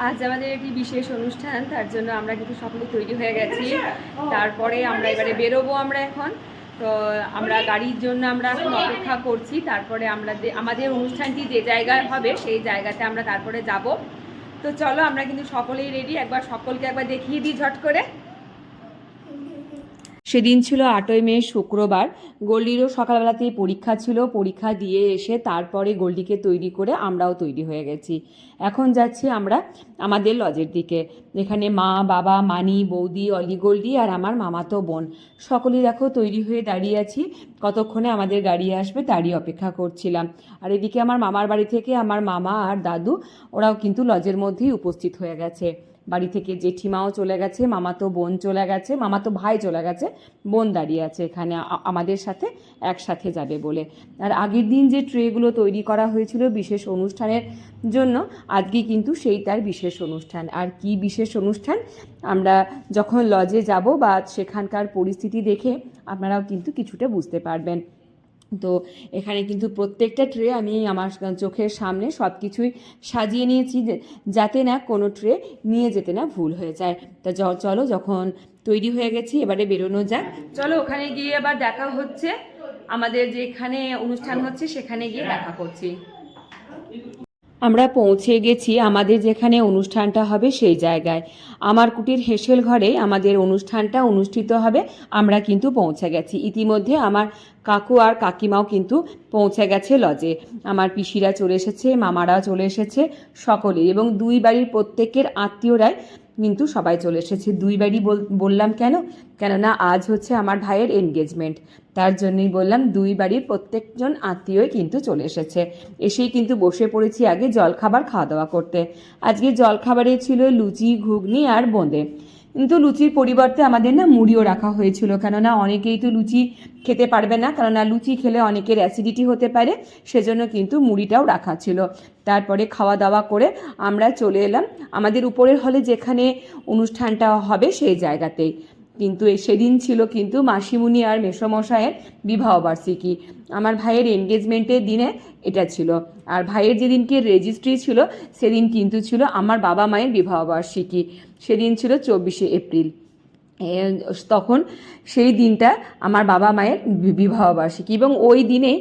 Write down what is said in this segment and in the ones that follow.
আজ আমাদের একটি বিশেষ অনুষ্ঠান, তার জন্য আমরা কিন্তু সকলে তৈরি হয়ে গেছি। তারপরে আমরা এবারে বেরোবো। আমরা এখন তো আমরা গাড়ির জন্য আমরা এখন অপেক্ষা করছি। তারপরে আমরা আমাদের অনুষ্ঠানটি যে জায়গায় হবে সেই জায়গাতে আমরা তারপরে যাব। তো চলো, আমরা কিন্তু সকলেই রেডি। একবার সকলকে একবার দেখিয়ে দিই ঝট করে। সেদিন ছিল 8ই মে, শুক্রবার। গোল্ডিরও সকালবেলাতেই পরীক্ষা ছিল। পরীক্ষা দিয়ে এসে তারপরে গোল্ডিকে তৈরি করে আমরাও তৈরি হয়ে গেছি। এখন যাচ্ছি আমরা আমাদের লজের দিকে। এখানে মা, বাবা, মানি, বৌদি, অলি, গোল্ডি আর আমার মামাতো বোন সকলেই দেখো তৈরি হয়ে দাঁড়িয়ে আছি। কতক্ষণে আমাদের গাড়ি আসবে তারই অপেক্ষা করছিলাম। আর এদিকে আমার মামার বাড়ি থেকে আমার মামা আর দাদু ওরাও কিন্তু লজের মধ্যেই উপস্থিত হয়ে গেছে। বাড়ি থেকে জেঠিমাও চলে গেছে, মামাতো বোন চলে গেছে, মামাতো ভাই চলে গেছে, বোন দাঁড়িয়ে আছে এখানে আমাদের সাথে একসাথে যাবে বলে। আর আগের দিন যে ট্রেগুলো তৈরি করা হয়েছিল বিশেষ অনুষ্ঠানের জন্য, আজকে কিন্তু সেই তার বিশেষ অনুষ্ঠান। আর কি বিশেষ অনুষ্ঠান, আমরা যখন লজে যাব বা সেখানকার পরিস্থিতি দেখে আপনারাও কিন্তু কিছুটা বুঝতে পারবেন। তো এখানে কিন্তু প্রত্যেকটা ট্রে আমি আমার চোখের সামনে সব কিছুই সাজিয়ে নিয়েছি, যাতে না কোনো ট্রে নিয়ে যেতে না ভুল হয়ে যায়। তা চলো, যখন তৈরি হয়ে গেছি এবারে বেরোনো যাক। চলো, ওখানে গিয়ে আবার দেখা হচ্ছে। আমাদের যেখানে অনুষ্ঠান হচ্ছে সেখানে গিয়ে দেখা করছি। আমরা পৌঁছে গেছি আমাদের যেখানে অনুষ্ঠানটা হবে সেই জায়গায়। আমার কুটির হেসেল ঘরে আমাদের অনুষ্ঠানটা অনুষ্ঠিত হবে। আমরা কিন্তু পৌঁছে গেছি ইতিমধ্যে। আমার কাকু আর কাকিমাও কিন্তু পৌঁছে গেছে লজে। আমার পিসিরা চলে এসেছে, মামারা চলে এসেছে, সকলেই। এবং দুই বাড়ির প্রত্যেকের আত্মীয়রাই কিন্তু সবাই চলে এসেছে। দুই বাড়ি বললাম কেননা আজ হচ্ছে আমার ভাইয়ের এনগেজমেন্ট, তার জন্যই বললাম। দুই বাড়ির প্রত্যেকজন আত্মীয়ই কিন্তু চলে এসেছে। এসেই কিন্তু বসে পড়েছি আগে জলখাবার খাওয়া দাওয়া করতে। আজকে জলখাবারে ছিল লুচি, ঘুগনি আর বোঁদে। কিন্তু লুচির পরিবর্তে আমাদের না মুড়িও রাখা হয়েছিল, কেননা অনেকেই তো লুচি খেতে পারবে না, কেননা লুচি খেলে অনেকের অ্যাসিডিটি হতে পারে, সেজন্য কিন্তু মুড়িটাও রাখা ছিল। তারপরে খাওয়া দাওয়া করে আমরা চলে এলাম আমাদের উপরের হলে, যেখানে অনুষ্ঠানটা হবে সেই জায়গাতেই। কিন্তু সেদিন ছিল কিন্তু মাসিমুনি আর মেসোমশাইয়ের বিবাহবার্ষিকী। আমার ভাইয়ের এনগেজমেন্টের দিনে এটা ছিল। আর ভাইয়ের যেদিনকে রেজিস্ট্রি ছিল সেদিন কিন্তু ছিল আমার বাবা মায়ের বিবাহবার্ষিকী। সেদিন ছিল 24শে এপ্রিল। তখন সেই দিনটা আমার বাবা মায়ের বিবাহবার্ষিকী, এবং ওই দিনেই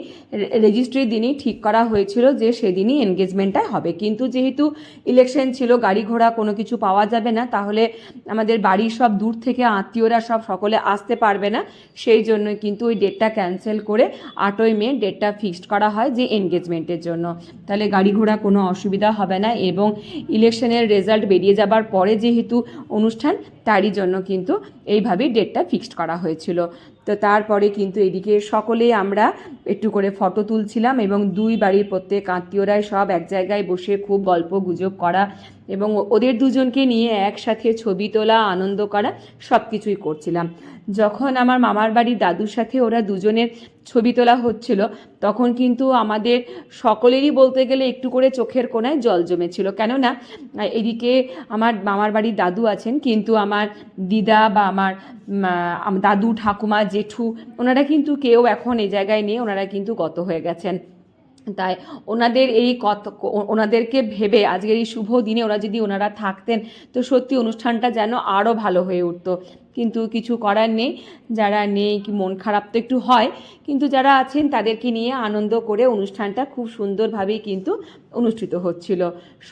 রেজিস্ট্রির দিনেই ঠিক করা হয়েছিল যে সেদিনই এনগেজমেন্টটা হবে। কিন্তু যেহেতু ইলেকশন ছিল, গাড়ি ঘোড়া কোনো কিছু পাওয়া যাবে না, তাহলে আমাদের বাড়ির সব দূর থেকে আত্মীয়রা সকলে আসতে পারবে না, সেই জন্য কিন্তু ওই ডেটটা ক্যান্সেল করে 8ই মে ডেটটা ফিক্সড করা হয় যে এনগেজমেন্টের জন্য। তাহলে গাড়ি ঘোড়া কোনো অসুবিধা হবে না, এবং ইলেকশনের রেজাল্ট বেরিয়ে যাবার পরে যেহেতু অনুষ্ঠান, তারই জন্য কিন্তু এইভাবেই ডেটটা ফিক্সড করা হয়েছিল। তো তারপরে কিন্তু এদিকে সকলেই আমরা একটু করে ফটো তুলছিলাম, এবং দুই বাড়ির প্রত্যেক আত্মীয়রাই সব এক জায়গায় বসে খুব গল্প গুজব করা এবং ওদের দুজনকে নিয়ে একসাথে ছবি তোলা, আনন্দ করা, সব কিছুই করছিলাম। যখন আমার মামার বাড়ির দাদুর সাথে ওরা দুজনের ছবি তোলা হচ্ছিল, তখন কিন্তু আমাদের সকলেরই বলতে গেলে একটু করে চোখের কোণায় জল জমেছিল। কেননা এদিকে আমার মামার বাড়ির দাদু আছেন, কিন্তু আমার দিদা বা আমার দাদু, ঠাকুমা, জেঠু, ওনারা কিন্তু কেউ এখন এই জায়গায় নেই, ওনারা কিন্তু গত হয়ে গেছেন। তাই ওনাদের ওনাদেরকে ভেবে আজকের এই শুভ দিনে ওনারা থাকতেন, তো সত্যি অনুষ্ঠানটা যেন আরও ভালো হয়ে উঠতো। কিন্তু কিছু করার নেই, যারা নেই কি মন খারাপ তো একটু হয়, কিন্তু যারা আছেন তাদেরকে নিয়ে আনন্দ করে অনুষ্ঠানটা খুব সুন্দরভাবেই কিন্তু অনুষ্ঠিত হচ্ছিল।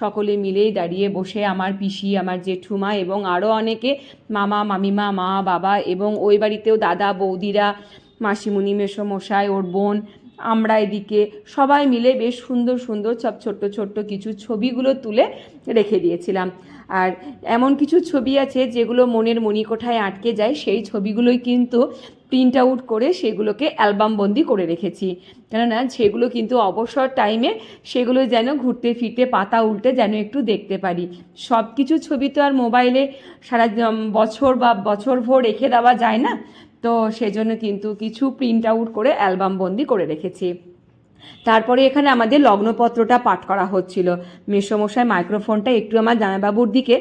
সকলে মিলেই দাঁড়িয়ে বসে আমার পিসি, আমার জেঠুমা এবং আরও অনেকে, মামা, মামিমা, মা, বাবা, এবং ওই বাড়িতেও দাদা, বৌদিরা, মাসিমুনি, মেসোমশাই, ওর বোন, আমরা এদিকে সবাই মিলে বেশ সুন্দর সুন্দর সব ছোট্ট ছোট্ট কিছু ছবিগুলো তুলে রেখে দিয়েছিলাম। আর এমন কিছু ছবি আছে যেগুলো মনের মণিকোঠায় আটকে যায়, সেই ছবিগুলোই কিন্তু প্রিন্ট আউট করে সেগুলোকে অ্যালবামবন্দি করে রেখেছি। কেননা সেগুলো কিন্তু অবসর টাইমে সেগুলো যেন ঘুরতে ফিরতে পাতা উল্টে যেন একটু দেখতে পারি। সব কিছু ছবি তো আর মোবাইলে সারা বছর বা বছরভর রেখে দেওয়া যায় না, তো সেজন্য কিন্তু কিছু প্রিন্ট আউট করে অ্যালবামবন্দি করে রেখেছি। তারপরে এখানে আমাদের লগ্নপত্রটা পাঠ করা হচ্ছিল। মেসোমশাই মাইক্রোফোনটা একটু আমার জামাইবাবুর দিকে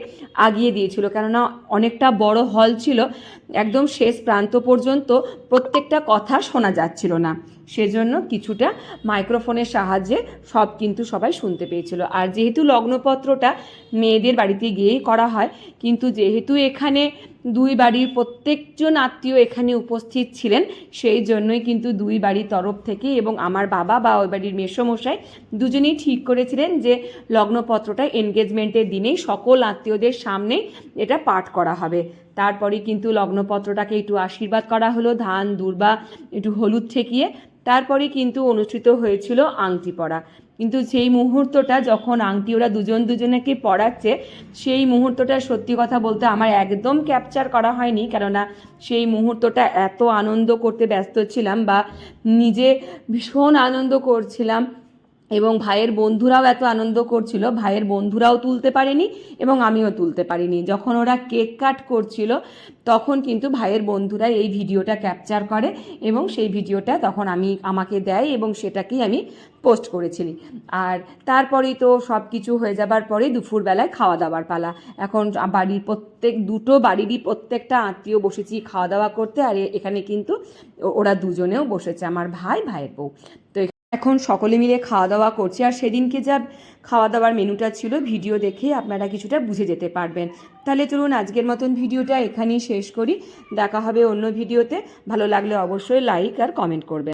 আগিয়ে দিয়েছিল, কেননা অনেকটা বড় হল ছিল, একদম শেষ প্রান্ত পর্যন্ত প্রত্যেকটা কথা শোনা যাচ্ছিল না, সেজন্য কিছুটা মাইক্রোফোনের সাহায্যে সব কিন্তু সবাই শুনতে পেয়েছিল। আর যেহেতু লগ্নপত্রটা মেয়েদের বাড়িতে গিয়েই করা হয়, কিন্তু যেহেতু এখানে দুই বাড়ির প্রত্যেকজন আত্মীয় এখানে উপস্থিত ছিলেন, সেই জন্যই কিন্তু দুই বাড়ির তরফ থেকে এবং আমার বাবা বা ওই বাড়ির মেসোমশাই দুজনেই ঠিক করেছিলেন যে লগ্নপত্রটা এনগেজমেন্টের দিনেই সকল আত্মীয়দের সামনে এটা পাঠ করা হবে। তারপরে কিন্তু লগ্নপত্রটাকে একটু আশীর্বাদ করা হলো, ধান দূর্বা একটু হলুদ ঠেকিয়ে। তারপরে কিন্তু অনুষ্ঠিত হয়েছিল আংটি পরা। কিন্তু সেই মুহূর্তটা যখন আংটি ওরা দুজনকে পড়াচ্ছে, সেই মুহূর্তটা সত্যি কথা বলতে আমার একদম ক্যাপচার করা হয়নি, কেননা সেই মুহূর্তটা এত আনন্দ করতে ব্যস্ত ছিলাম বা নিজে ভীষণ আনন্দ করছিলাম, এবং ভাইয়ের বন্ধুরাও এত আনন্দ করছিল, ভাইয়ের বন্ধুরাও তুলতে পারেনি এবং আমিও তুলতে পারিনি। যখন ওরা কেক কাট করছিল তখন কিন্তু ভাইয়ের বন্ধুরা এই ভিডিওটা ক্যাপচার করে এবং সেই ভিডিওটা তখন আমাকে দেয় এবং সেটাকেই আমি পোস্ট করেছিলি। আর তারপরেই তো সব কিছু হয়ে যাবার পরে দুপুরবেলায় খাওয়া দাওয়ার পালা। এখন বাড়ির দুটো বাড়িরই প্রত্যেকটা আত্মীয় বসেছি খাওয়া দাওয়া করতে, আর এখানে কিন্তু ওরা দুজনেও বসেছে, আমার ভাইয়ের বউ। তো এখন সকলে মিলে খাওয়া দাওয়া করছে। আর সেদিনকে যা খাওয়া দাওয়ার মেনুটা ছিল ভিডিও দেখে আপনারা কিছুটা বুঝে যেতে পারবেন। তাহলে চলুন আজকের মতন ভিডিওটা এখানেই শেষ করি, দেখা হবে অন্য ভিডিওতে। ভালো লাগলে অবশ্যই লাইক আর কমেন্ট করবেন।